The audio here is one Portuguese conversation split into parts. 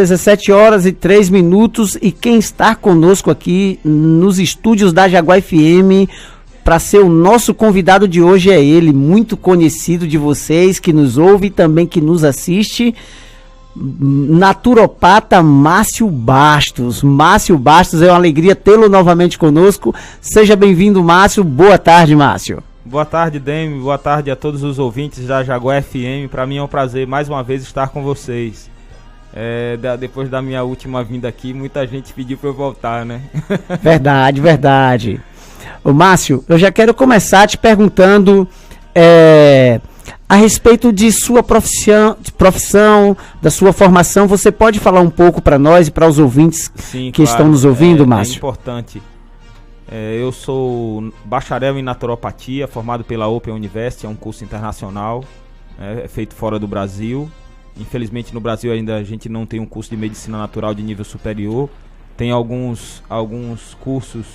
17h03 e quem está conosco aqui nos estúdios da Jaguar FM para ser o nosso convidado de hoje é ele, muito conhecido de vocês, que nos ouve e também que nos assiste, naturopata Márcio Bastos. Márcio Bastos, é uma alegria tê-lo novamente conosco. Seja bem-vindo, Márcio. Boa tarde, Márcio. Boa tarde, Demi. Boa tarde a todos os ouvintes da Jaguar FM. Para mim é um prazer mais uma vez estar com vocês. Depois da minha última vinda aqui, muita gente pediu para eu voltar, né? Verdade, verdade. Ô Márcio, eu já quero começar te perguntando a respeito de sua profissão, da sua formação. Você pode falar um pouco para nós e para os ouvintes que estão nos ouvindo, Márcio? É importante. Eu sou bacharel em naturopatia, formado pela Open University, é um curso internacional, feito fora do Brasil. Infelizmente no Brasil ainda a gente não tem um curso de medicina natural de nível superior. Tem alguns cursos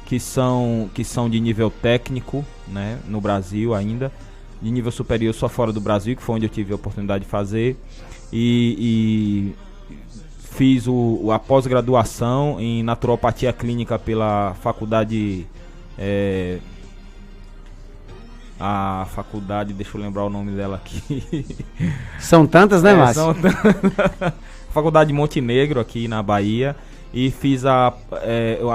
que são de nível técnico, né, no Brasil ainda. De nível superior só fora do Brasil, que foi onde eu tive a oportunidade de fazer. E fiz a pós-graduação em naturopatia clínica pela faculdade... A faculdade, deixa eu lembrar o nome dela aqui. São tantas, né, Márcio? Faculdade de Montenegro, aqui na Bahia. E fiz a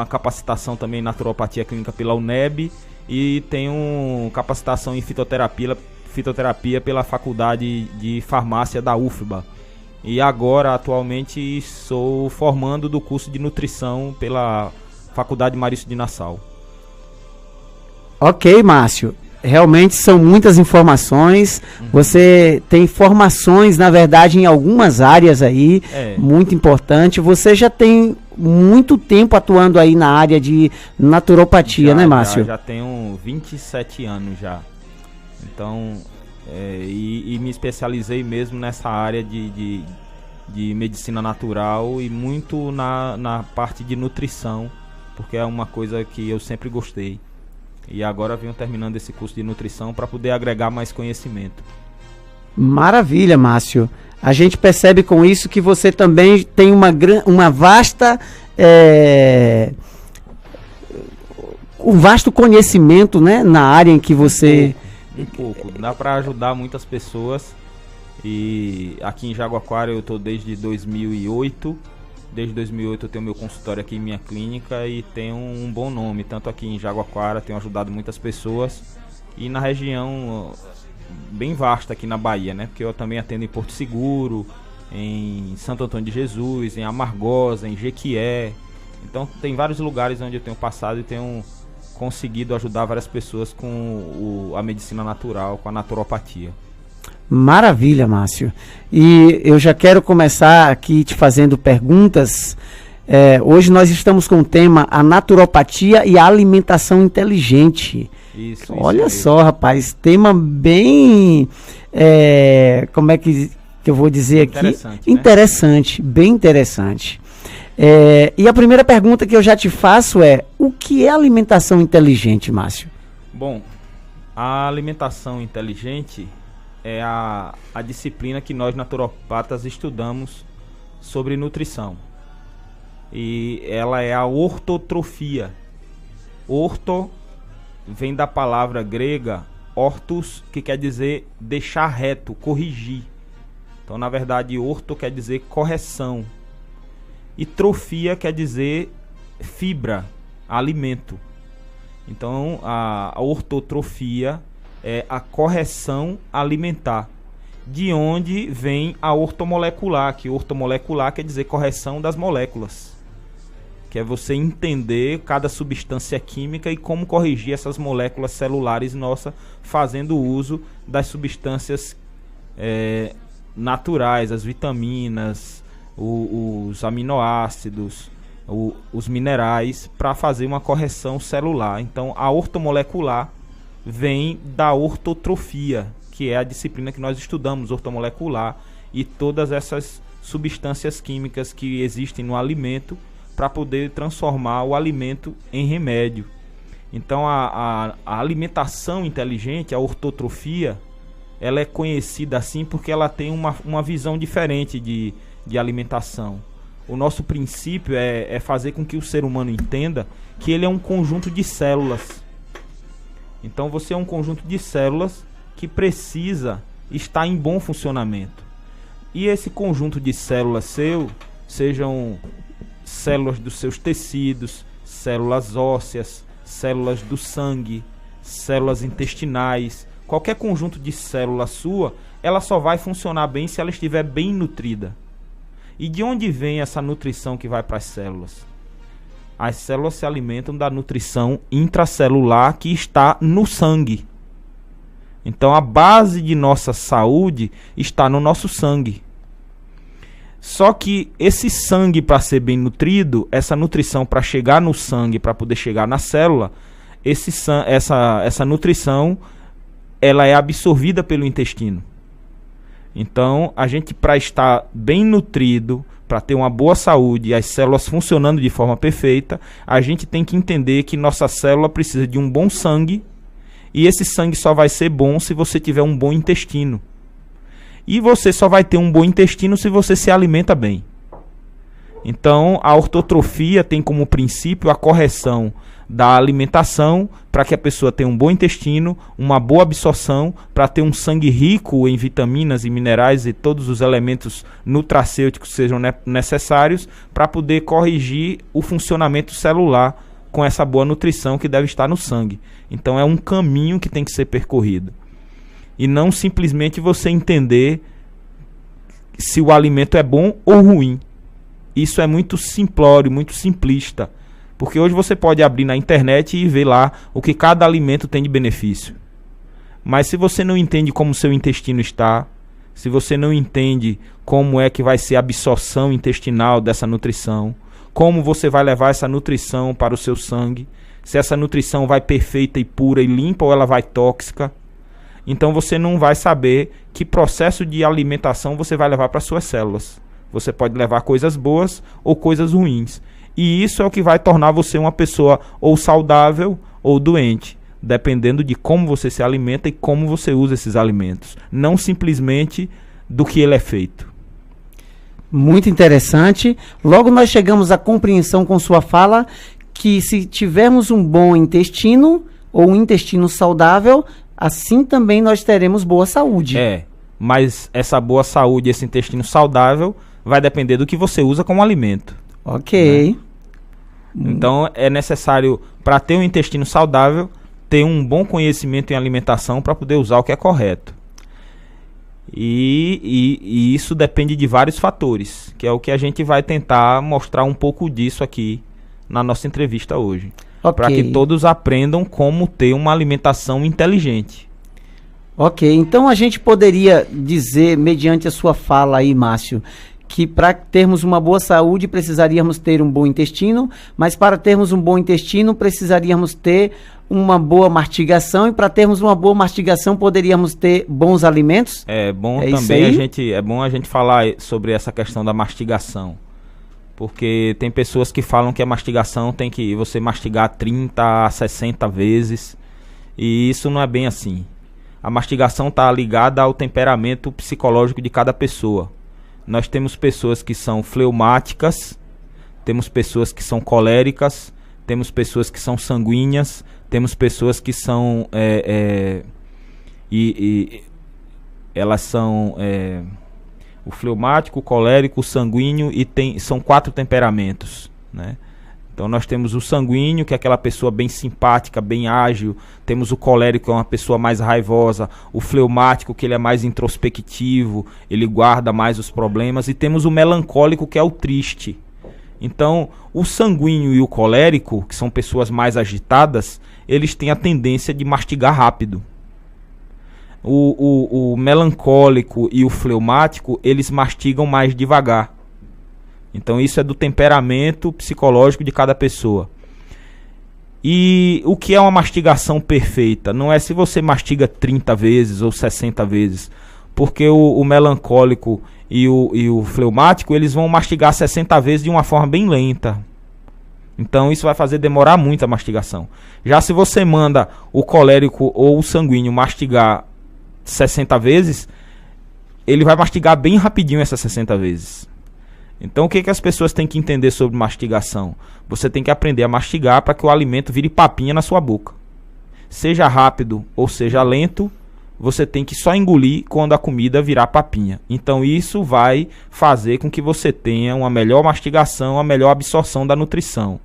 capacitação também em naturopatia clínica pela UNEB. E tenho capacitação em fitoterapia pela faculdade de farmácia da UFBA. E agora, atualmente, sou formando do curso de nutrição pela faculdade Marício de Nassau. Ok, Márcio. Realmente são muitas informações. Você tem formações, na verdade, em algumas áreas aí, muito importante. Você já tem muito tempo atuando aí na área de naturopatia, né, Márcio? Já tenho 27 anos já. Então, e me especializei mesmo nessa área de medicina natural e muito na parte de nutrição, porque é uma coisa que eu sempre gostei. E agora venho terminando esse curso de nutrição para poder agregar mais conhecimento. Maravilha, Márcio. A gente percebe com isso que você também tem uma vasta... um vasto conhecimento, né, na área em que você... Um pouco. Dá para ajudar muitas pessoas. E aqui em Jaguaquara eu estou desde 2008. Desde 2008 eu tenho meu consultório aqui em minha clínica e tenho um bom nome, tanto aqui em Jaguaquara, tenho ajudado muitas pessoas, e na região bem vasta aqui na Bahia, né? Porque eu também atendo em Porto Seguro, em Santo Antônio de Jesus, em Amargosa, em Jequié. Então tem vários lugares onde eu tenho passado e tenho conseguido ajudar várias pessoas com a medicina natural, com a naturopatia. Maravilha, Márcio. E eu já quero começar aqui te fazendo perguntas. Hoje nós estamos com o tema a naturopatia e a alimentação inteligente. Olha só, rapaz, tema bem... como é que eu vou dizer aqui? Interessante, né? Bem interessante. E a primeira pergunta que eu já te faço é: o que é alimentação inteligente, Márcio? Bom, a alimentação inteligente é a disciplina que nós naturopatas estudamos sobre nutrição. E ela é a ortotrofia. Orto vem da palavra grega ortos, que quer dizer deixar reto, corrigir. Então, na verdade, orto quer dizer correção. E trofia quer dizer fibra, alimento. Então, a ortotrofia é a correção alimentar, de onde vem a ortomolecular, que ortomolecular quer dizer correção das moléculas, que é você entender cada substância química e como corrigir essas moléculas celulares nossas, fazendo uso das substâncias naturais, as vitaminas, os aminoácidos, os minerais, para fazer uma correção celular. Então a ortomolecular vem da ortotrofia, que é a disciplina que nós estudamos, ortomolecular, e todas essas substâncias químicas que existem no alimento para poder transformar o alimento em remédio. Então a alimentação inteligente, a ortotrofia, ela é conhecida assim porque ela tem uma visão diferente de alimentação. O nosso princípio é fazer com que o ser humano entenda que ele é um conjunto de células. Então você é um conjunto de células que precisa estar em bom funcionamento. E esse conjunto de células sejam células dos seus tecidos, células ósseas, células do sangue, células intestinais, qualquer conjunto de célula sua, ela só vai funcionar bem se ela estiver bem nutrida. E de onde vem essa nutrição que vai para as células? As células se alimentam da nutrição intracelular que está no sangue. Então a base de nossa saúde está no nosso sangue. Só que esse sangue, para ser bem nutrido, essa nutrição para chegar no sangue, para poder chegar na célula, essa nutrição ela é absorvida pelo intestino. Então a gente, para estar bem nutrido, para ter uma boa saúde e as células funcionando de forma perfeita, a gente tem que entender que nossa célula precisa de um bom sangue, e esse sangue só vai ser bom se você tiver um bom intestino. E você só vai ter um bom intestino se você se alimenta bem. Então, a ortotrofia tem como princípio a correção da alimentação para que a pessoa tenha um bom intestino, uma boa absorção, para ter um sangue rico em vitaminas e minerais e todos os elementos nutracêuticos que sejam necessários para poder corrigir o funcionamento celular com essa boa nutrição que deve estar no sangue. Então, é um caminho que tem que ser percorrido. E não simplesmente você entender se o alimento é bom ou ruim. Isso é muito simplório, muito simplista. Porque hoje você pode abrir na internet e ver lá o que cada alimento tem de benefício. Mas se você não entende como o seu intestino está, se você não entende como é que vai ser a absorção intestinal dessa nutrição, como você vai levar essa nutrição para o seu sangue, se essa nutrição vai perfeita e pura e limpa ou ela vai tóxica, então você não vai saber que processo de alimentação você vai levar para suas células. Você pode levar coisas boas ou coisas ruins. E isso é o que vai tornar você uma pessoa ou saudável ou doente, dependendo de como você se alimenta e como você usa esses alimentos. Não simplesmente do que ele é feito. Muito interessante. Logo nós chegamos à compreensão com sua fala que se tivermos um bom intestino ou um intestino saudável, assim também nós teremos boa saúde. Mas essa boa saúde, esse intestino saudável, vai depender do que você usa como alimento. Ok. Né? Então é necessário, para ter um intestino saudável, ter um bom conhecimento em alimentação para poder usar o que é correto. E isso depende de vários fatores, que é o que a gente vai tentar mostrar um pouco disso aqui na nossa entrevista hoje. Okay. Para que todos aprendam como ter uma alimentação inteligente. Ok, então a gente poderia dizer, mediante a sua fala aí, Márcio, que para termos uma boa saúde precisaríamos ter um bom intestino, mas para termos um bom intestino precisaríamos ter uma boa mastigação, e para termos uma boa mastigação poderíamos ter bons alimentos? É bom também a gente falar sobre essa questão da mastigação. Porque tem pessoas que falam que a mastigação tem que você mastigar 30 a 60 vezes. E isso não é bem assim. A mastigação está ligada ao temperamento psicológico de cada pessoa. Nós temos pessoas que são fleumáticas, temos pessoas que são coléricas, temos pessoas que são sanguíneas, temos pessoas que são... elas são... o fleumático, o colérico, o sanguíneo, e são 4 temperamentos, né? Então nós temos o sanguíneo, que é aquela pessoa bem simpática, bem ágil. Temos o colérico, que é uma pessoa mais raivosa. O fleumático, que ele é mais introspectivo, ele guarda mais os problemas. E temos o melancólico, que é o triste. Então o sanguíneo e o colérico, que são pessoas mais agitadas, eles têm a tendência de mastigar rápido. O melancólico e o fleumático, eles mastigam mais devagar. Então isso é do temperamento psicológico de cada pessoa. E o que é uma mastigação perfeita? Não é se você mastiga 30 vezes ou 60 vezes. Porque o melancólico e o fleumático, eles vão mastigar 60 vezes de uma forma bem lenta. Então isso vai fazer demorar muito a mastigação. Já se você manda o colérico ou o sanguíneo mastigar 60 vezes, ele vai mastigar bem rapidinho essas 60 vezes. Então o que as pessoas têm que entender sobre mastigação? Você tem que aprender a mastigar para que o alimento vire papinha na sua boca. Seja rápido ou seja lento, você tem que só engolir quando a comida virar papinha. Então isso vai fazer com que você tenha uma melhor mastigação, uma melhor absorção da nutrição.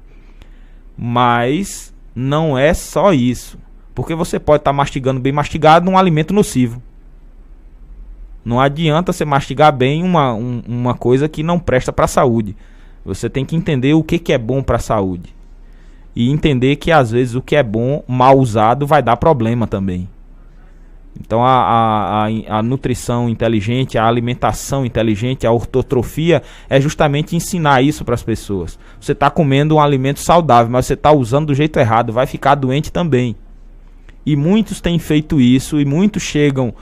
Mas não é só isso. Porque você pode estar mastigando bem mastigado num alimento nocivo. Não adianta você mastigar bem uma coisa que não presta para a saúde. Você tem que entender o que é bom para a saúde. E entender que às vezes o que é bom, mal usado, vai dar problema também. Então a nutrição inteligente, a alimentação inteligente, a ortotrofia é justamente ensinar isso para as pessoas. Você está comendo um alimento saudável, mas você está usando do jeito errado, vai ficar doente também. E muitos têm feito isso, e muitos chegam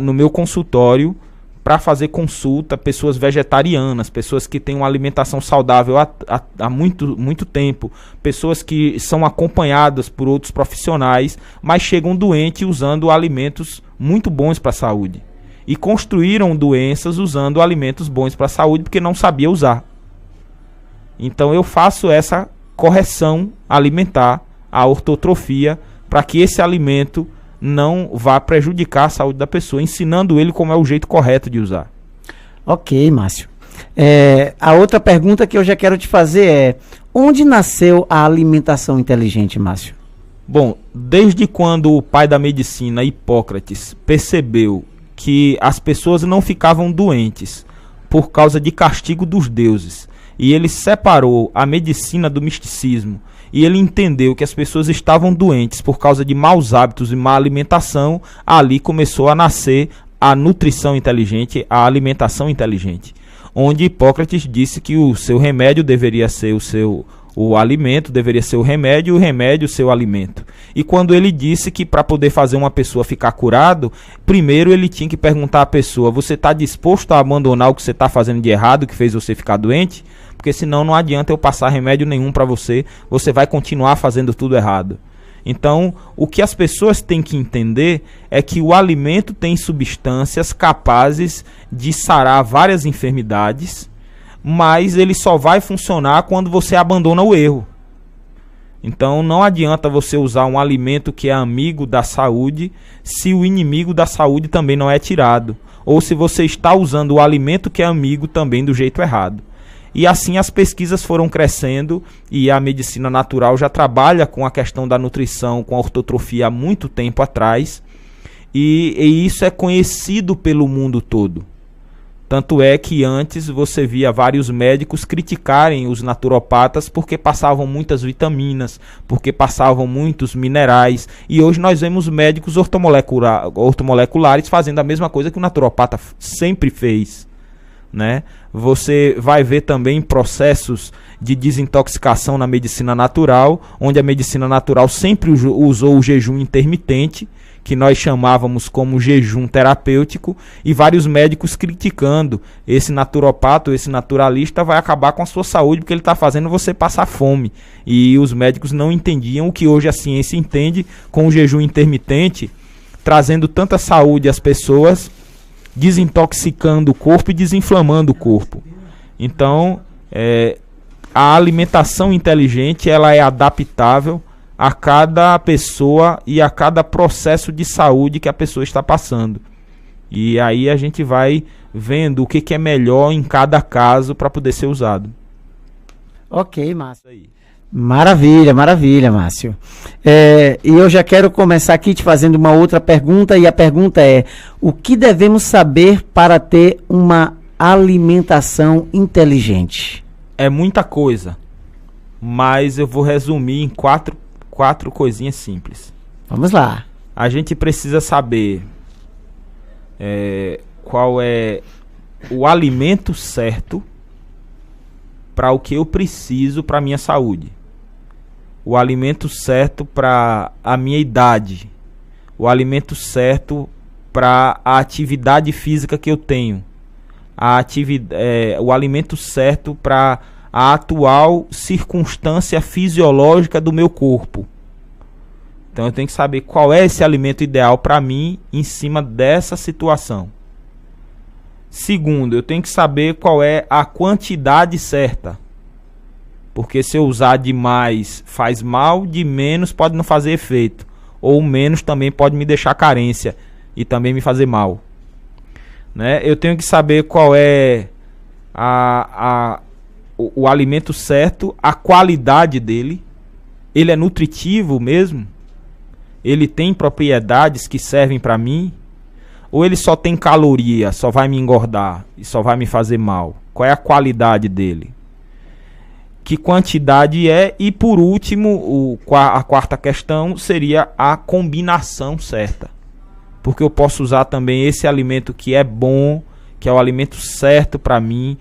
no meu consultório para fazer consulta, pessoas vegetarianas, pessoas que têm uma alimentação saudável há muito tempo, pessoas que são acompanhadas por outros profissionais, mas chegam doentes usando alimentos muito bons para a saúde. E construíram doenças usando alimentos bons para a saúde porque não sabia usar. Então eu faço essa correção alimentar, a ortotrofia, para que esse alimento não vá prejudicar a saúde da pessoa, ensinando ele como é o jeito correto de usar. Ok, Márcio. A outra pergunta que eu já quero te fazer é: onde nasceu a alimentação inteligente, Márcio? Bom, desde quando o pai da medicina, Hipócrates, percebeu que as pessoas não ficavam doentes por causa de castigo dos deuses, e ele separou a medicina do misticismo, e ele entendeu que as pessoas estavam doentes por causa de maus hábitos e má alimentação, ali começou a nascer a nutrição inteligente, a alimentação inteligente, onde Hipócrates disse que o seu remédio deveria ser o alimento deveria ser o remédio, e o remédio o seu alimento. E quando ele disse que para poder fazer uma pessoa ficar curado, primeiro ele tinha que perguntar à pessoa: você está disposto a abandonar o que você está fazendo de errado, que fez você ficar doente? Porque senão não adianta eu passar remédio nenhum para você, você vai continuar fazendo tudo errado. Então, o que as pessoas têm que entender é que o alimento tem substâncias capazes de sarar várias enfermidades, mas ele só vai funcionar quando você abandona o erro. Então não adianta você usar um alimento que é amigo da saúde se o inimigo da saúde também não é tirado, ou se você está usando o alimento que é amigo também do jeito errado. E assim as pesquisas foram crescendo, e a medicina natural já trabalha com a questão da nutrição, com a ortotrofia há muito tempo atrás, e isso é conhecido pelo mundo todo. Tanto é que antes você via vários médicos criticarem os naturopatas porque passavam muitas vitaminas, porque passavam muitos minerais, e hoje nós vemos médicos ortomoleculares fazendo a mesma coisa que o naturopata sempre fez, né? Você vai ver também processos de desintoxicação na medicina natural, onde a medicina natural sempre usou o jejum intermitente, que nós chamávamos como jejum terapêutico, e vários médicos criticando: esse naturopata, esse naturalista vai acabar com a sua saúde porque ele está fazendo você passar fome. E os médicos não entendiam o que hoje a ciência entende com o jejum intermitente, trazendo tanta saúde às pessoas, desintoxicando o corpo e desinflamando o corpo. Então, a alimentação inteligente, ela é adaptável a cada pessoa e a cada processo de saúde que a pessoa está passando. E aí a gente vai vendo o que é melhor em cada caso para poder ser usado. Ok, Márcio. Maravilha, maravilha, Márcio. E eu já quero começar aqui te fazendo uma outra pergunta, e a pergunta é: o que devemos saber para ter uma alimentação inteligente? É muita coisa, mas eu vou resumir em quatro coisinhas simples. Vamos lá. A gente precisa saber qual é o alimento certo para o que eu preciso para a minha saúde. O alimento certo para a minha idade. O alimento certo para a atividade física que eu tenho. O alimento certo para a atual circunstância fisiológica do meu corpo. Então eu tenho que saber qual é esse alimento ideal para mim em cima dessa situação. Segundo, eu tenho que saber qual é a quantidade certa. Porque se eu usar demais faz mal, de menos pode não fazer efeito. Ou menos também pode me deixar carência e também me fazer mal. Né? Eu tenho que saber qual é o alimento certo, a qualidade dele. Ele é nutritivo mesmo? Ele tem propriedades que servem para mim? Ou ele só tem caloria, só vai me engordar e só vai me fazer mal? Qual é a qualidade dele? Que quantidade é? E por último, a quarta questão seria a combinação certa. Porque eu posso usar também esse alimento que é bom, que é o alimento certo para mim,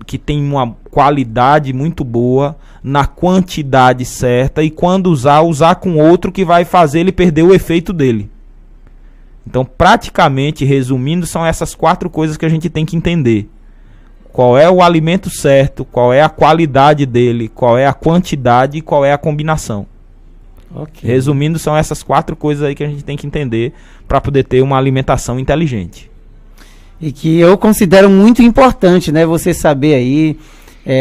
que tem uma qualidade muito boa, na quantidade certa, e quando usar com outro que vai fazer ele perder o efeito dele. Então, praticamente, resumindo, são essas 4 coisas que a gente tem que entender. Qual é o alimento certo, qual é a qualidade dele, qual é a quantidade e qual é a combinação. Okay. Resumindo, são essas 4 coisas aí que a gente tem que entender para poder ter uma alimentação inteligente. E que eu considero muito importante, né? Você saber aí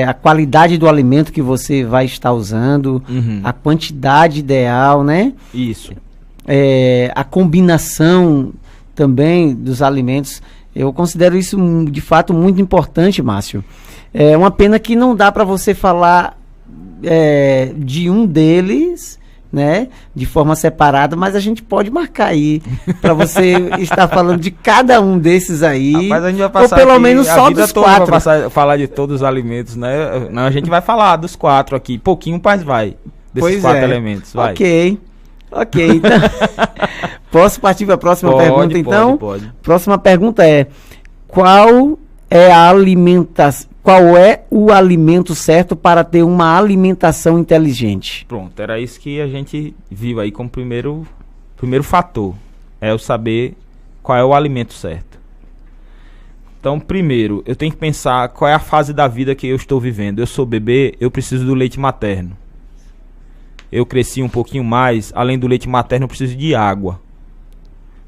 a qualidade do alimento que você vai estar usando, a quantidade ideal, né? Isso. A combinação também dos alimentos. Eu considero isso de fato muito importante, Márcio. É uma pena que não dá para você falar de um deles, né, de forma separada, mas a gente pode marcar aí para você estar falando de cada um desses aí. Rapaz, a gente vai passar ou pelo menos só dos 4. Falar de todos os alimentos, né? Não, a gente vai falar dos 4 aqui, pouquinho, mas vai desses 4 elementos. Vai. Ok. Então, posso partir para a próxima pergunta, então? Pode. Próxima pergunta é: qual é o alimento certo para ter uma alimentação inteligente? Pronto, era isso que a gente viu aí como primeiro fator. É eu saber qual é o alimento certo. Então, primeiro, eu tenho que pensar qual é a fase da vida que eu estou vivendo. Eu sou bebê, eu preciso do leite materno. Eu cresci um pouquinho mais, além do leite materno, eu preciso de água.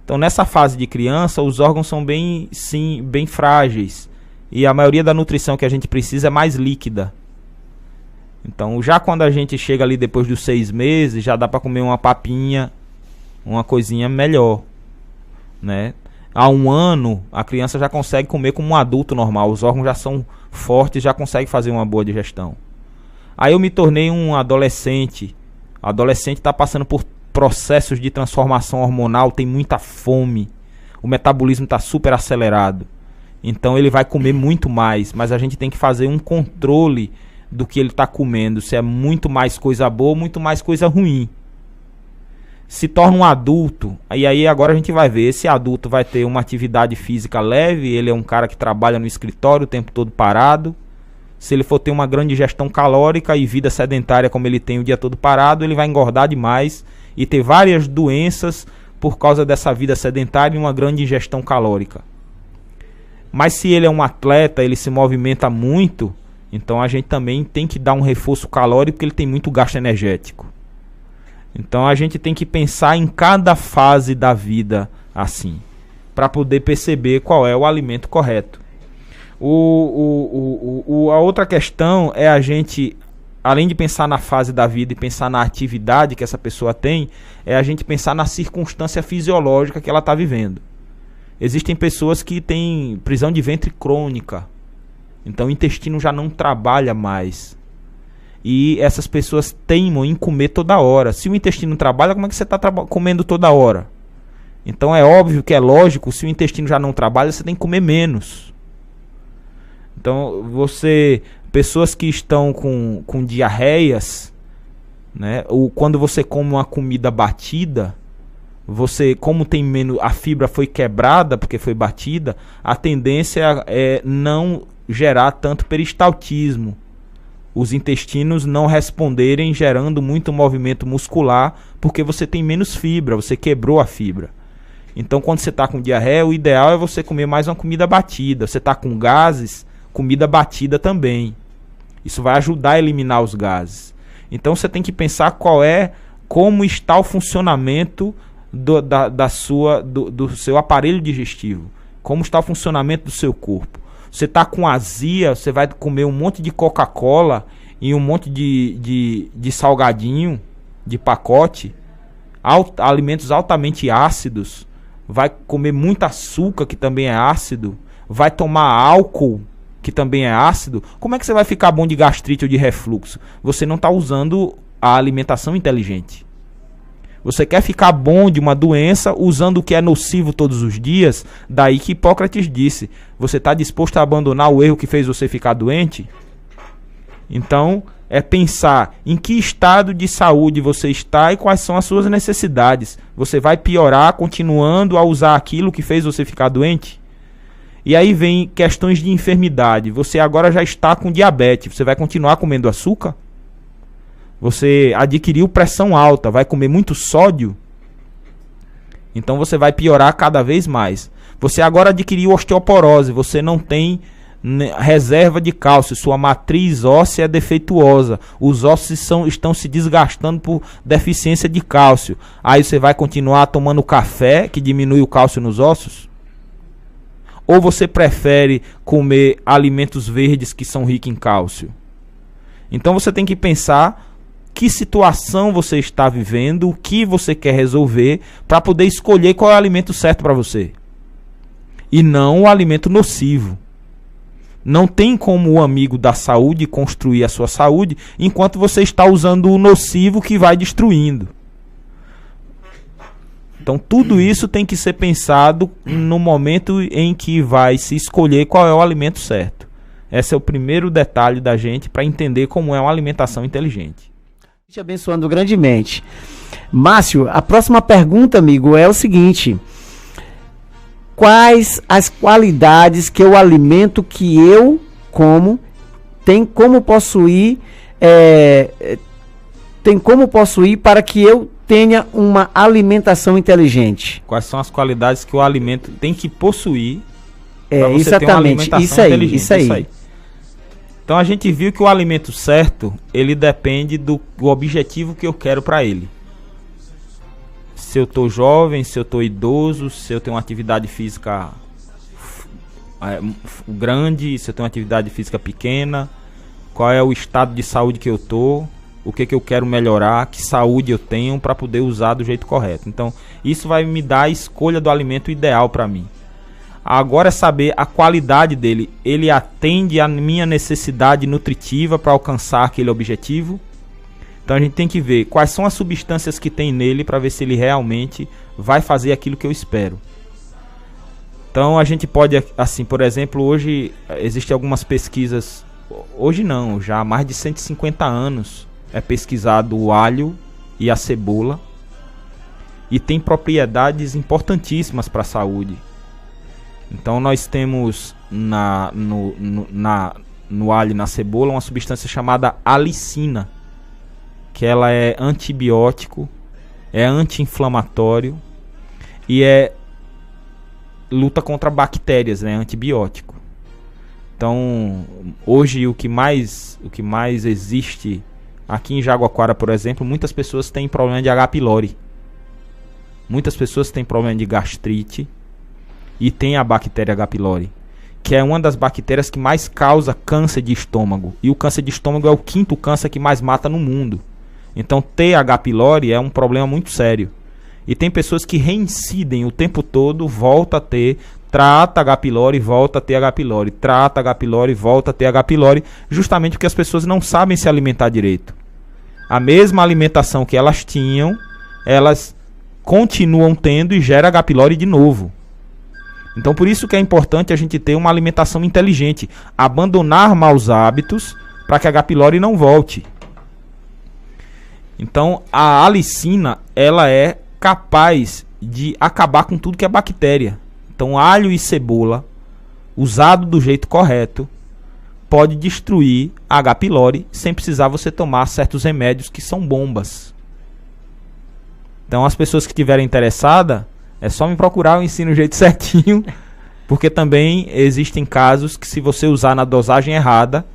Então, nessa fase de criança, os órgãos são bem frágeis. E a maioria da nutrição que a gente precisa é mais líquida. Então, já quando a gente chega ali depois dos 6 meses, já dá para comer uma papinha, uma coisinha melhor, né? Há 1 ano, a criança já consegue comer como um adulto normal. Os órgãos já são fortes, já consegue fazer uma boa digestão. Aí eu me tornei um adolescente. O adolescente está passando por processos de transformação hormonal, tem muita fome. O metabolismo está super acelerado. Então ele vai comer muito mais, mas a gente tem que fazer um controle do que ele está comendo, se é muito mais coisa boa ou muito mais coisa ruim. Se torna um adulto, e aí agora a gente vai ver, esse adulto vai ter uma atividade física leve, ele é um cara que trabalha no escritório o tempo todo parado. Se ele for ter uma grande ingestão calórica e vida sedentária como ele tem o dia todo parado, ele vai engordar demais e ter várias doenças por causa dessa vida sedentária e uma grande ingestão calórica. Mas se ele é um atleta, ele se movimenta muito, então a gente também tem que dar um reforço calórico porque ele tem muito gasto energético. Então a gente tem que pensar em cada fase da vida assim, para poder perceber qual é o alimento correto. A outra questão é a gente, além de pensar na fase da vida e pensar na atividade que essa pessoa tem, é a gente pensar na circunstância fisiológica que ela está vivendo. Existem pessoas que têm prisão de ventre crônica, então o intestino já não trabalha mais. E essas pessoas teimam em comer toda hora. Se o intestino não trabalha, como é que você está comendo toda hora? Então é óbvio que é lógico, se o intestino já não trabalha, você tem que comer menos. Então, pessoas que estão com diarreias, né, ou quando você come uma comida batida, como tem menos, a fibra foi quebrada porque foi batida, a tendência é não gerar tanto peristaltismo. Os intestinos não responderem gerando muito movimento muscular, porque você tem menos fibra, você quebrou a fibra. Então, quando você está com diarreia, o ideal é você comer mais uma comida batida. Você está com gases, comida batida também. Isso vai ajudar a eliminar os gases. Então você tem que pensar como está o funcionamento do seu aparelho digestivo. como está o funcionamento do seu corpo. Você está com azia, você vai comer um monte de Coca-Cola e um monte de salgadinho, de pacote, alimentos altamente ácidos, vai comer muito açúcar, que também é ácido, vai tomar álcool, que também é ácido. Como é que você vai ficar bom de gastrite ou de refluxo? Você não está usando a alimentação inteligente. Você quer ficar bom de uma doença usando o que é nocivo todos os dias? Daí que Hipócrates disse: você está disposto a abandonar o erro que fez você ficar doente? Então, é pensar em que estado de saúde você está e quais são as suas necessidades. Você vai piorar continuando a usar aquilo que fez você ficar doente? E aí vem questões de enfermidade. Você agora já está com diabetes. Você vai continuar comendo açúcar? Você adquiriu pressão alta, vai comer muito sódio? Então você vai piorar cada vez mais. Você agora adquiriu osteoporose, você não tem reserva de cálcio, sua matriz óssea é defeituosa, os ossos estão se desgastando por deficiência de cálcio. Aí você vai continuar tomando café, que diminui o cálcio nos ossos? Ou você prefere comer alimentos verdes que são ricos em cálcio? Então você tem que pensar que situação você está vivendo, o que você quer resolver, para poder escolher qual é o alimento certo para você. E não o alimento nocivo. Não tem como o amigo da saúde construir a sua saúde enquanto você está usando o nocivo que vai destruindo. Então tudo isso tem que ser pensado no momento em que vai se escolher qual é o alimento certo. Esse é o primeiro detalhe da gente para entender como é uma alimentação inteligente. Te abençoando grandemente. Márcio, a próxima pergunta, amigo, é o seguinte: quais as qualidades que o alimento que eu como tem como possuir para que eu tenha uma alimentação inteligente? Quais são as qualidades que o alimento tem que possuir para você ter uma alimentação inteligente? Isso aí. Então a gente viu que o alimento certo, ele depende do objetivo que eu quero para ele. Se eu estou jovem, se eu estou idoso, se eu tenho uma atividade física grande, se eu tenho uma atividade física pequena, qual é o estado de saúde que eu estou, o que eu quero melhorar, que saúde eu tenho para poder usar do jeito correto. Então isso vai me dar a escolha do alimento ideal para mim. Agora é saber a qualidade dele. Ele atende a minha necessidade nutritiva para alcançar aquele objetivo? Então a gente tem que ver quais são as substâncias que tem nele para ver se ele realmente vai fazer aquilo que eu espero. Então a gente pode, assim, por exemplo, hoje existem algumas pesquisas, hoje não, já há mais de 150 anos é pesquisado o alho e a cebola e tem propriedades importantíssimas para a saúde. Então nós temos no alho e na cebola uma substância chamada alicina, que ela é antibiótico, é anti-inflamatório e luta contra bactérias, né? Antibiótico. Então hoje o que mais existe aqui em Jaguaquara, por exemplo, muitas pessoas têm problema de H. pylori, muitas pessoas têm problema de gastrite. E tem a bactéria H. pylori, que é uma das bactérias que mais causa câncer de estômago. E o câncer de estômago é o 5º câncer que mais mata no mundo. Então ter H. pylori é um problema muito sério. E tem pessoas que reincidem o tempo todo, volta a ter, trata H. pylori, volta a ter H. pylori, trata H. pylori, volta a ter H. pylori, justamente porque as pessoas não sabem se alimentar direito. A mesma alimentação que elas tinham, elas continuam tendo e gera H. pylori de novo. Então por isso que é importante a gente ter uma alimentação inteligente, abandonar maus hábitos para que a H. pylori não volte. Então a alicina, ela é capaz de acabar com tudo que é bactéria. Então alho e cebola, usado do jeito correto, pode destruir a H. pylori sem precisar você tomar certos remédios que são bombas. Então as pessoas que estiverem interessadas, é só me procurar, eu ensino o jeito certinho, porque também existem casos que se você usar na dosagem errada,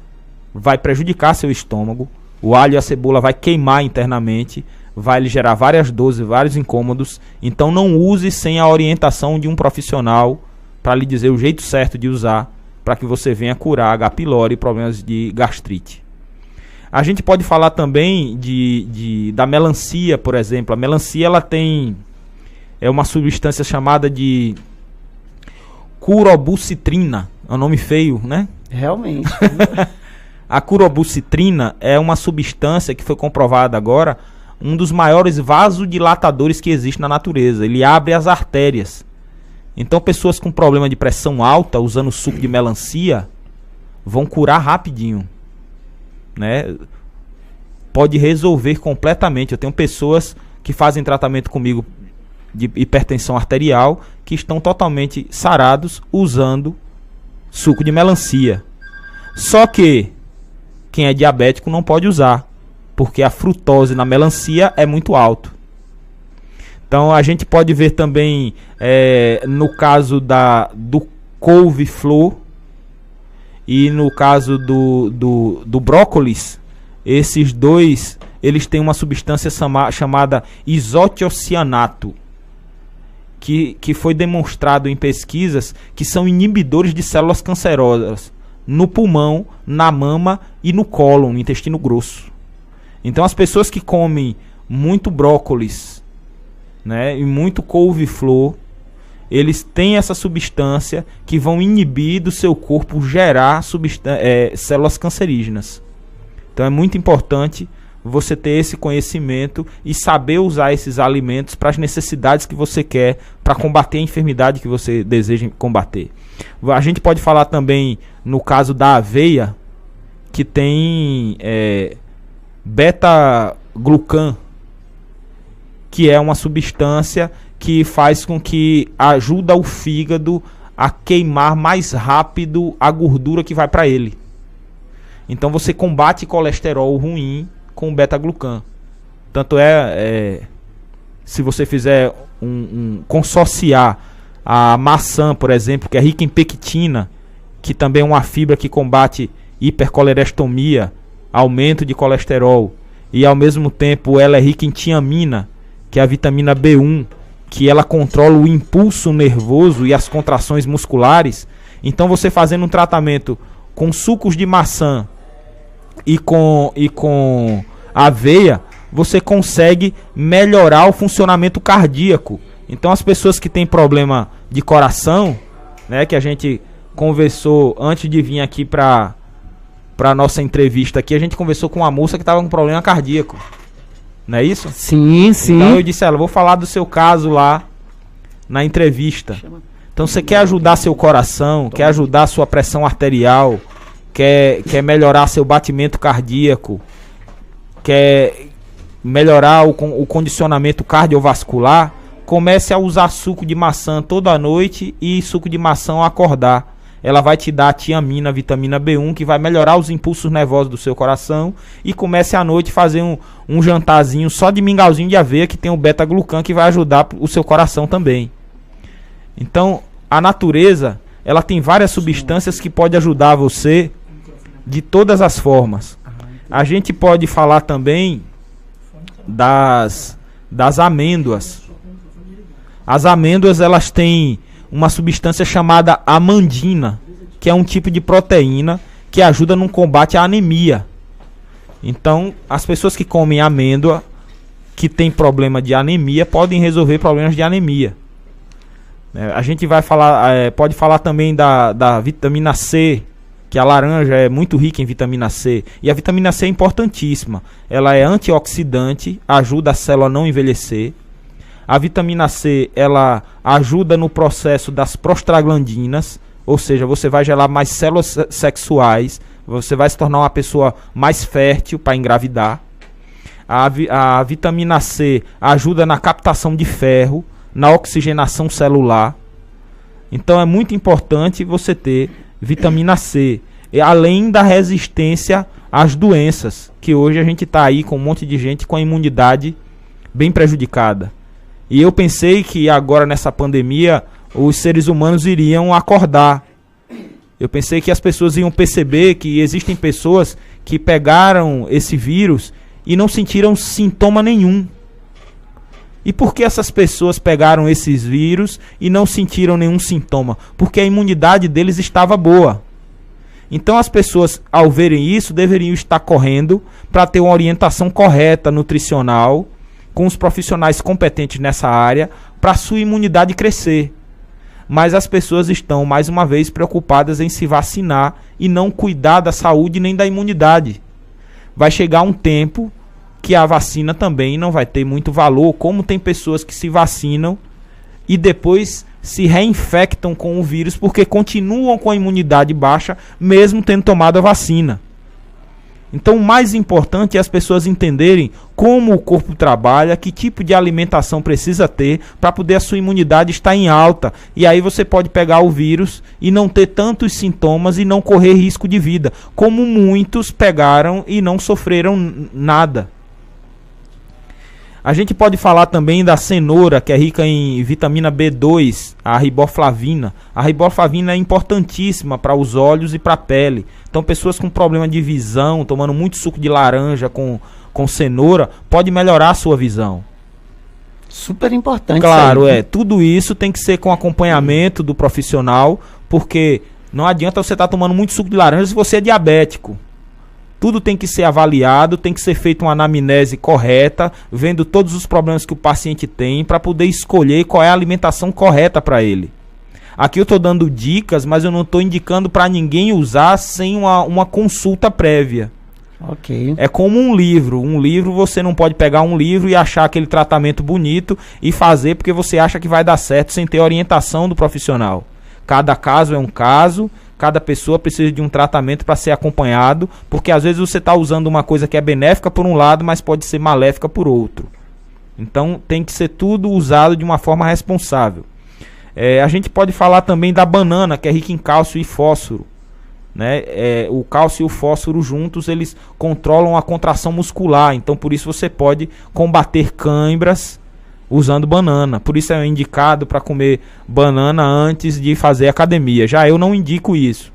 vai prejudicar seu estômago, o alho e a cebola vai queimar internamente, vai lhe gerar várias dores, vários incômodos, então não use sem a orientação de um profissional para lhe dizer o jeito certo de usar para que você venha curar H. pylori e problemas de gastrite. A gente pode falar também da melancia, por exemplo. A melancia ela tem uma substância chamada de curobucitrina. É um nome feio, né? Realmente. A curobucitrina é uma substância que foi comprovada agora um dos maiores vasodilatadores que existe na natureza. Ele abre as artérias. Então pessoas com problema de pressão alta usando suco de melancia vão curar rapidinho, né? Pode resolver completamente. Eu tenho pessoas que fazem tratamento comigo de hipertensão arterial que estão totalmente sarados usando suco de melancia. Só que quem é diabético não pode usar, porque a frutose na melancia é muito alto. Então a gente pode ver também no caso do couve-flor e no caso do brócolis, esses dois eles têm uma substância chamada isotiocianato, que foi demonstrado em pesquisas que são inibidores de células cancerosas no pulmão, na mama e no cólon, no intestino grosso. Então as pessoas que comem muito brócolis, né, e muito couve-flor, eles têm essa substância que vão inibir do seu corpo gerar células cancerígenas. Então é muito importante você ter esse conhecimento e saber usar esses alimentos para as necessidades que você quer, para combater a enfermidade que você deseja combater. A gente pode falar também no caso da aveia, que tem beta-glucan, que é uma substância que faz com que ajuda o fígado a queimar mais rápido a gordura que vai para ele. Então você combate colesterol ruim com beta-glucan. Tanto se você fizer consociar a maçã, por exemplo, que é rica em pectina, que também é uma fibra que combate hipercolerestomia, aumento de colesterol, e ao mesmo tempo ela é rica em tiamina, que é a vitamina B1, que ela controla o impulso nervoso e as contrações musculares. Então você fazendo um tratamento com sucos de maçã e com aveia, você consegue melhorar o funcionamento cardíaco. Então as pessoas que têm problema de coração, né, que a gente conversou antes de vir aqui para nossa entrevista aqui, a gente conversou com uma moça que estava com problema cardíaco. Não é isso? Sim, sim. Então eu disse a ela, vou falar do seu caso lá na entrevista. Então você quer ajudar seu coração, quer ajudar sua pressão arterial, quer melhorar seu batimento cardíaco, quer melhorar o condicionamento cardiovascular, comece a usar suco de maçã toda noite e suco de maçã ao acordar. Ela vai te dar a tiamina, a vitamina B1, que vai melhorar os impulsos nervosos do seu coração. E comece à noite a fazer um jantarzinho só de mingauzinho de aveia, que tem o beta-glucan, que vai ajudar o seu coração também. Então, a natureza, ela tem várias substâncias que podem ajudar você de todas as formas. A gente pode falar também das amêndoas. As amêndoas, elas têm uma substância chamada amandina, que é um tipo de proteína que ajuda no combate à anemia. Então, as pessoas que comem amêndoa, que tem problema de anemia, podem resolver problemas de anemia. A gente vai falar, pode falar também da vitamina C, que a laranja é muito rica em vitamina C. E a vitamina C é importantíssima. Ela é antioxidante, ajuda a célula a não envelhecer. A vitamina C, ela ajuda no processo das prostaglandinas, ou seja, você vai gerar mais células sexuais, você vai se tornar uma pessoa mais fértil para engravidar. A vitamina C ajuda na captação de ferro, na oxigenação celular. Então é muito importante você ter vitamina C, e além da resistência às doenças, que hoje a gente está aí com um monte de gente com a imunidade bem prejudicada. E eu pensei que agora nessa pandemia os seres humanos iriam acordar. Eu pensei que as pessoas iam perceber que existem pessoas que pegaram esse vírus e não sentiram sintoma nenhum. E por que essas pessoas pegaram esses vírus e não sentiram nenhum sintoma? Porque a imunidade deles estava boa. Então as pessoas, ao verem isso, deveriam estar correndo para ter uma orientação correta, nutricional, com os profissionais competentes nessa área, para a sua imunidade crescer. Mas as pessoas estão, mais uma vez, preocupadas em se vacinar e não cuidar da saúde nem da imunidade. Vai chegar um tempo que a vacina também não vai ter muito valor, como tem pessoas que se vacinam e depois se reinfectam com o vírus porque continuam com a imunidade baixa, mesmo tendo tomado a vacina. Então o mais importante é as pessoas entenderem como o corpo trabalha, que tipo de alimentação precisa ter para poder a sua imunidade estar em alta. E aí você pode pegar o vírus e não ter tantos sintomas e não correr risco de vida, como muitos pegaram e não sofreram nada. A gente pode falar também da cenoura, que é rica em vitamina B2, a riboflavina. A riboflavina é importantíssima para os olhos e para a pele. Então pessoas com problema de visão, tomando muito suco de laranja com cenoura, pode melhorar a sua visão. Super importante. Claro, tudo isso tem que ser com acompanhamento do profissional, porque não adianta você estar tomando muito suco de laranja se você é diabético. Tudo tem que ser avaliado, tem que ser feita uma anamnese correta, vendo todos os problemas que o paciente tem, para poder escolher qual é a alimentação correta para ele. Aqui eu estou dando dicas, mas eu não estou indicando para ninguém usar sem uma consulta prévia. Ok. É como um livro. Um livro, você não pode pegar um livro e achar aquele tratamento bonito e fazer porque você acha que vai dar certo sem ter orientação do profissional. Cada caso é um caso. Cada pessoa precisa de um tratamento para ser acompanhado, porque às vezes você está usando uma coisa que é benéfica por um lado, mas pode ser maléfica por outro. Então tem que ser tudo usado de uma forma responsável. A gente pode falar também da banana, que é rica em cálcio e fósforo. Né? O cálcio e o fósforo juntos, eles controlam a contração muscular. Então por isso você pode combater cãibras usando banana. Por isso é indicado para comer banana antes de fazer academia. Já eu não indico isso.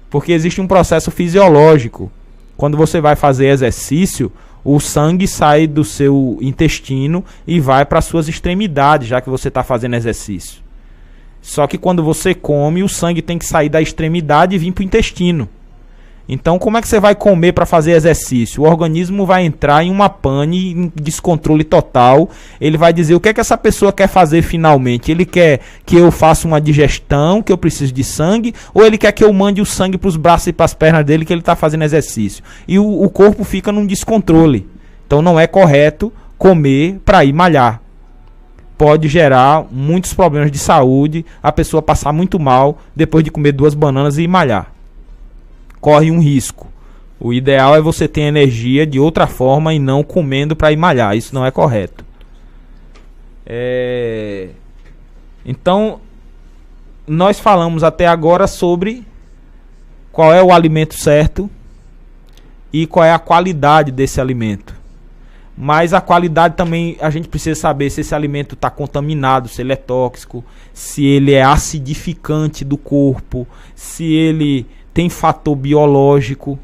Porque existe um processo fisiológico. Quando você vai fazer exercício, o sangue sai do seu intestino e vai para as suas extremidades, já que você está fazendo exercício. Só que quando você come, o sangue tem que sair da extremidade e vir para o intestino. Então, como é que você vai comer para fazer exercício? O organismo vai entrar em uma pane, em descontrole total. Ele vai dizer o que é que essa pessoa quer fazer finalmente. Ele quer que eu faça uma digestão, que eu preciso de sangue, ou ele quer que eu mande o sangue para os braços e para as pernas dele, que ele está fazendo exercício. E o corpo fica num descontrole. Então, não é correto comer para ir malhar. Pode gerar muitos problemas de saúde, a pessoa passar muito mal depois de comer 2 bananas e ir malhar. Corre um risco. O ideal é você ter energia de outra forma e não comendo para ir malhar. Isso não é correto. Então, nós falamos até agora sobre qual é o alimento certo e qual é a qualidade desse alimento. Mas a qualidade também, a gente precisa saber se esse alimento está contaminado, se ele é tóxico, se ele é acidificante do corpo, se ele tem fator biológico.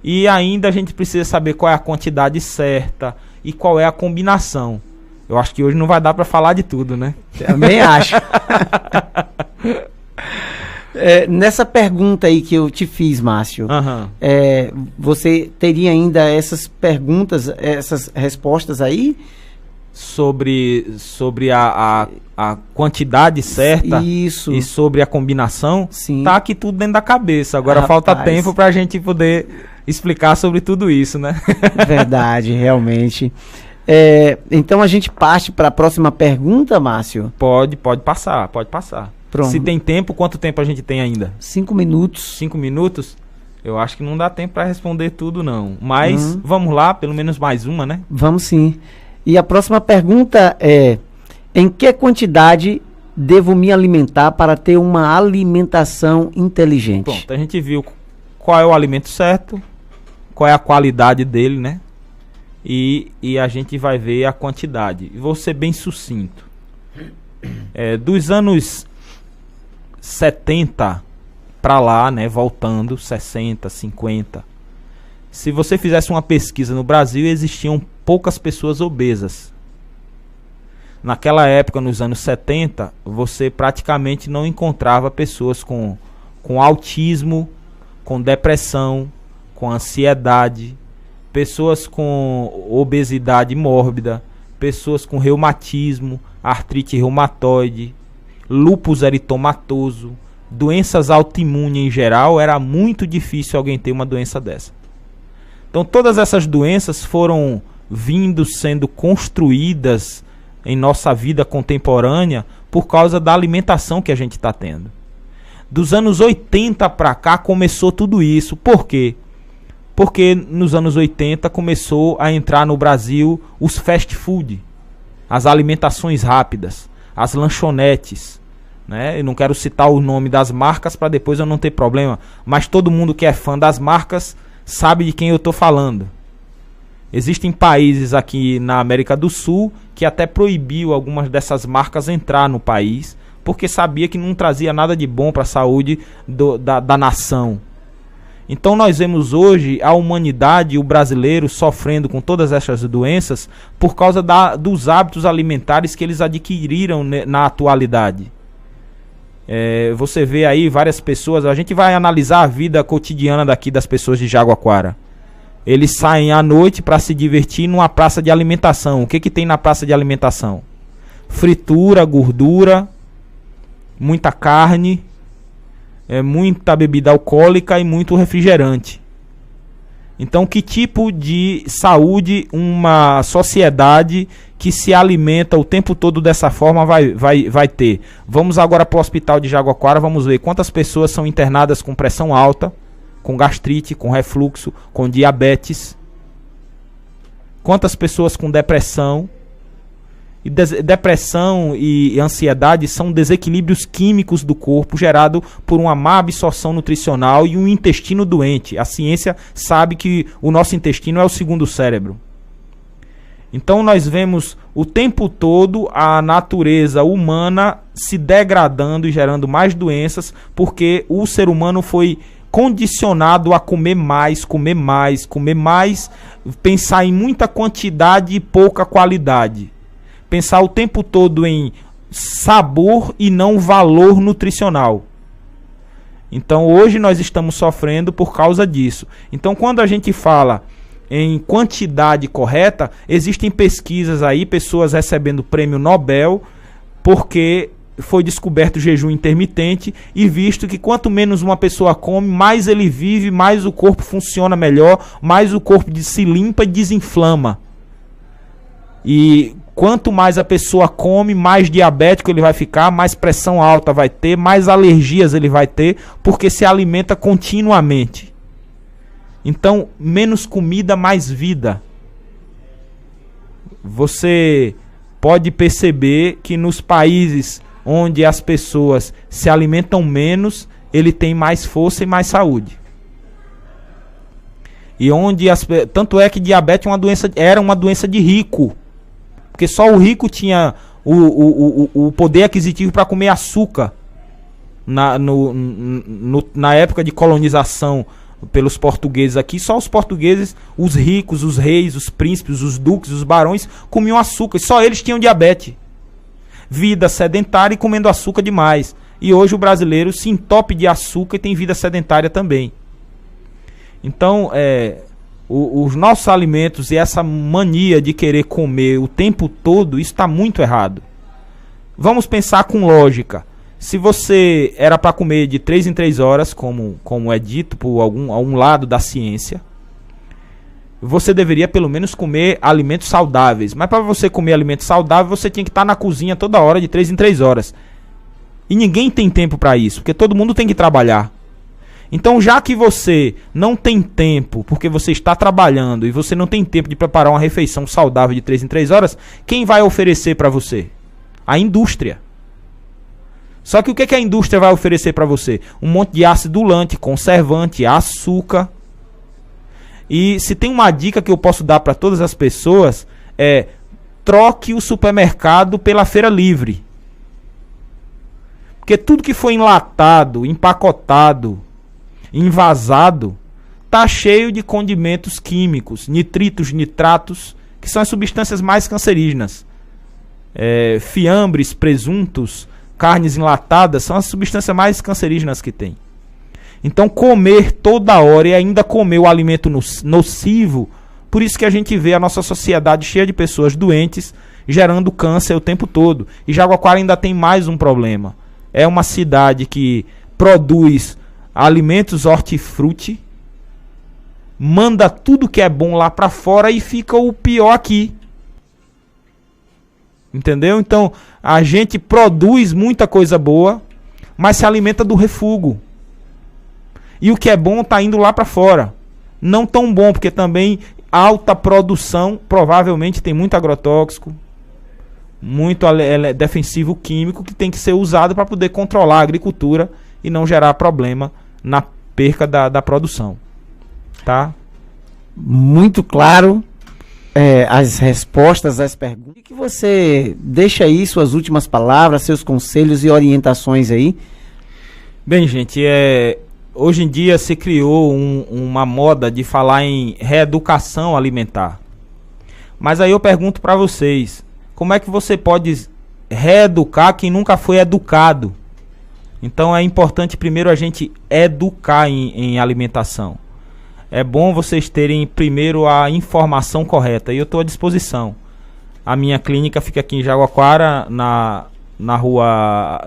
E ainda a gente precisa saber qual é a quantidade certa e qual é a combinação. Eu acho que hoje não vai dar para falar de tudo, né? Também acho. Nessa pergunta aí que eu te fiz, Márcio, você teria ainda essas perguntas, essas respostas aí? Sobre a quantidade certa. Isso. E sobre a combinação. Sim. Tá aqui tudo dentro da cabeça. Agora falta tempo pra gente poder explicar sobre tudo isso, né? Verdade, realmente. Então a gente parte para a próxima pergunta, Márcio? Pode passar. Pronto. Se tem tempo, quanto tempo a gente tem ainda? 5 minutos. 5 minutos? Eu acho que não dá tempo para responder tudo, não. Mas vamos lá, pelo menos mais uma, né? Vamos sim. E a próxima pergunta é: em que quantidade devo me alimentar para ter uma alimentação inteligente? Bom, então a gente viu qual é o alimento certo, qual é a qualidade dele, né? E a gente vai ver a quantidade. E vou ser bem sucinto. Dos anos 70 para lá, né, voltando, 60, 50, Se você fizesse uma pesquisa no Brasil, existiam poucas pessoas obesas. Naquela época, nos anos 70, você praticamente não encontrava pessoas com autismo, com depressão, com ansiedade, pessoas com obesidade mórbida, pessoas com reumatismo, artrite reumatoide, lúpus eritomatoso, doenças autoimunes em geral. Era muito difícil alguém ter uma doença dessa. Então todas essas doenças foram sendo construídas em nossa vida contemporânea por causa da alimentação que a gente está tendo. Dos anos 80 para cá começou tudo isso. Por quê? Porque nos anos 80 começou a entrar no Brasil os fast food, as alimentações rápidas, as lanchonetes, né? Eu não quero citar o nome das marcas para depois eu não ter problema, mas todo mundo que é fã das marcas sabe de quem eu estou falando. Existem países aqui na América do Sul que até proibiu algumas dessas marcas entrar no país, porque sabia que não trazia nada de bom para a saúde da nação. Então nós vemos hoje a humanidade, o brasileiro, sofrendo com todas essas doenças por causa dos hábitos alimentares que eles adquiriram na atualidade. Você vê aí várias pessoas, a gente vai analisar a vida cotidiana daqui das pessoas de Jaguaquara. Eles saem à noite para se divertir numa praça de alimentação. O que tem na praça de alimentação? Fritura, gordura, muita carne, muita bebida alcoólica e muito refrigerante. Então, que tipo de saúde uma sociedade que se alimenta o tempo todo dessa forma vai ter? Vamos agora para o hospital de Jaguaquara, vamos ver quantas pessoas são internadas com pressão alta, com gastrite, com refluxo, com diabetes. Quantas pessoas com depressão? E depressão e ansiedade são desequilíbrios químicos do corpo gerado por uma má absorção nutricional e um intestino doente. A ciência sabe que o nosso intestino é o segundo cérebro. Então nós vemos o tempo todo a natureza humana se degradando e gerando mais doenças, porque o ser humano foi condicionado a comer mais, pensar em muita quantidade e pouca qualidade. Pensar o tempo todo em sabor e não valor nutricional. Então hoje nós estamos sofrendo por causa disso. Então quando a gente fala em quantidade correta, existem pesquisas aí, pessoas recebendo prêmio Nobel, porque foi descoberto o jejum intermitente e visto que quanto menos uma pessoa come, mais ele vive, mais o corpo funciona melhor, mais o corpo se limpa e desinflama. E quanto mais a pessoa come, mais diabético ele vai ficar, mais pressão alta vai ter, mais alergias ele vai ter, porque se alimenta continuamente. Então, menos comida, mais vida. Você pode perceber que nos países onde as pessoas se alimentam menos, ele tem mais força e mais saúde. E onde tanto é que diabetes era uma doença de rico. Porque só o rico tinha o poder aquisitivo para comer açúcar na época de colonização pelos portugueses aqui. Só os portugueses, os ricos, os reis, os príncipes, os duques, os barões comiam açúcar. E só eles tinham diabetes. Vida sedentária e comendo açúcar demais. E hoje o brasileiro se entope de açúcar e tem vida sedentária também. Então, os nossos alimentos e essa mania de querer comer o tempo todo, isso está muito errado. Vamos pensar com lógica. Se você era para comer de 3 em 3 horas, como é dito por algum lado da ciência, você deveria pelo menos comer alimentos saudáveis. Mas para você comer alimentos saudáveis, você tinha que estar na cozinha toda hora, de 3 em 3 horas. E ninguém tem tempo para isso, porque todo mundo tem que trabalhar. Então, já que você não tem tempo, porque você está trabalhando e você não tem tempo de preparar uma refeição saudável de 3 em 3 horas, quem vai oferecer para você? A indústria. Só que o que a indústria vai oferecer para você? Um monte de acidulante, conservante, açúcar. E se tem uma dica que eu posso dar para todas as pessoas, troque o supermercado pela feira livre. Porque tudo que foi enlatado, empacotado, envasado, está cheio de condimentos químicos, nitritos, nitratos, que são as substâncias mais cancerígenas. Fiambres, presuntos, carnes enlatadas são as substâncias mais cancerígenas que tem. Então comer toda hora e ainda comer o alimento nocivo, por isso que a gente vê a nossa sociedade cheia de pessoas doentes, gerando câncer o tempo todo. E Jaguaquara ainda tem mais um problema. É uma cidade que produz alimentos hortifruti, manda tudo que é bom lá para fora e fica o pior aqui. Entendeu? Então, a gente produz muita coisa boa, mas se alimenta do refúgio. E o que é bom está indo lá para fora. Não tão bom, porque também alta produção, provavelmente tem muito agrotóxico, muito defensivo químico que tem que ser usado para poder controlar a agricultura e não gerar problema na perca da produção. Tá? Muito claro. As respostas às perguntas. E que você deixa aí suas últimas palavras, seus conselhos e orientações aí. Bem, gente, hoje em dia se criou uma moda de falar em reeducação alimentar. Mas aí eu pergunto para vocês, como é que você pode reeducar quem nunca foi educado? Então é importante primeiro a gente educar em alimentação. É bom vocês terem primeiro a informação correta. E eu estou à disposição. A minha clínica fica aqui em Jaguaquara, na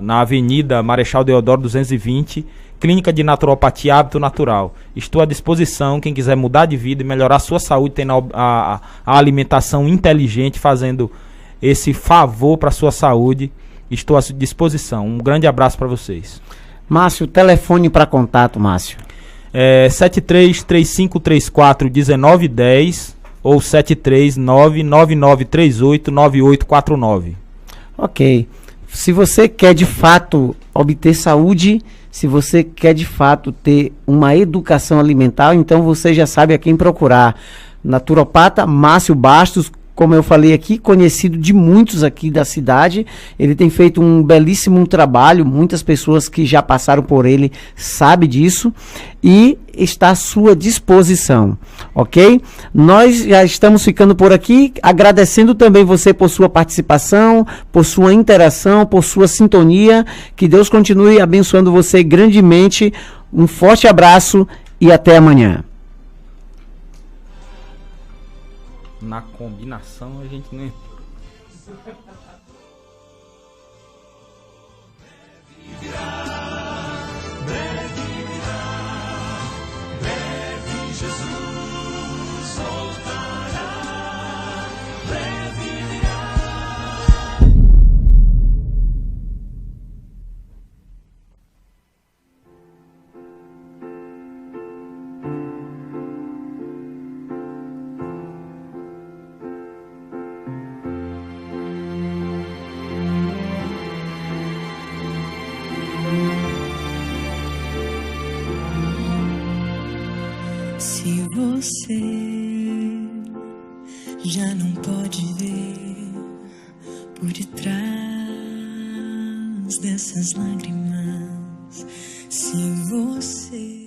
Avenida Marechal Deodoro 220, Clínica de Naturopatia Hábito Natural. Estou à disposição, quem quiser mudar de vida e melhorar a sua saúde, tendo a alimentação inteligente, fazendo esse favor para a sua saúde, estou à disposição. Um grande abraço para vocês. Márcio, telefone para contato, Márcio. 73-3534-1910 ou 739-9938-9849. Ok. Se você quer de fato obter saúde, se você quer de fato ter uma educação alimentar, então você já sabe a quem procurar. Naturopata Márcio Bastos, como eu falei aqui, conhecido de muitos aqui da cidade. Ele tem feito um belíssimo trabalho, muitas pessoas que já passaram por ele sabem disso e está à sua disposição, ok? Nós já estamos ficando por aqui, agradecendo também você por sua participação, por sua interação, por sua sintonia. Que Deus continue abençoando você grandemente. Um forte abraço e até amanhã. Na combinação a gente não entra. Se você já não pode ver por detrás dessas lágrimas, se você